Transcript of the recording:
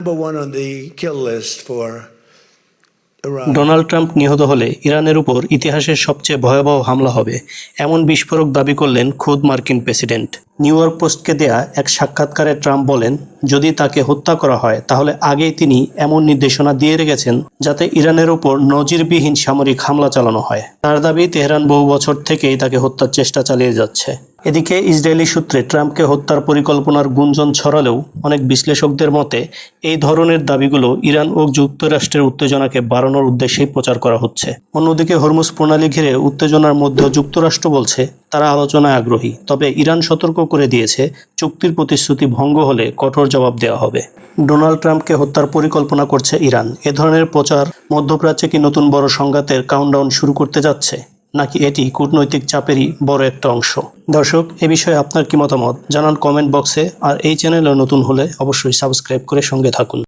number one on the kill list for Iran. Donald Trump নিহত হলে ইরানের উপর ইতিহাসের সবচেয়ে ভয়াবহ হামলা হবে এমন বিস্ফোরক দাবি করলেন খোদ মার্কিন প্রেসিডেন্ট। নিউ ইয়র্ক পোস্টকে দেয়া এক সাক্ষাৎকারে ট্রাম্প বলেন, যদি তাকে হত্যা করা হয় তাহলে আগেই তিনি এমন নির্দেশনা দিয়ে রেখেছেন যাতে ইরানের উপর নজিরবিহীন সামরিক হামলা চালানো হয়। তার দাবি, তেহরান বহু বছর থেকেই তাকে হত্যার চেষ্টা চালিয়ে যাচ্ছে। এদিকে ইসরায়েলি সূত্রে ট্রাম্পকে হত্যার পরিকল্পনার গুঞ্জন ছড়ালেও অনেক বিশ্লেষকদের মতে এই ধরনের দাবিগুলো ইরান ও যুক্তরাষ্ট্রের উত্তেজনাকে বাড়ানোর উদ্দেশ্যেই প্রচার করা হচ্ছে। অন্যদিকে হরমুজ প্রণালী ঘিরে উত্তেজনার মধ্যে যুক্তরাষ্ট্র বলছে তারা আলোচনায় আগ্রহী, তবে ইরান সতর্ক করে দিয়েছে চুক্তির প্রতিশ্রুতি ভঙ্গ হলে কঠোর জবাব দেওয়া হবে। ডোনাল্ড ট্রাম্পকে হত্যার পরিকল্পনা করছে ইরান, এ ধরনের প্রচার মধ্যপ্রাচ্যে কি নতুন বড় সংঘাতের কাউন্টডাউন শুরু করতে যাচ্ছে, নাকি এটি কূটনৈতিক চাপেরই বড় একটা অংশ? দর্শক, এ বিষয়ে আপনার কি মতামত জানান কমেন্ট বক্সে। আর এই চ্যানেলে নতুন হলে অবশ্যই সাবস্ক্রাইব করে সঙ্গে থাকুন।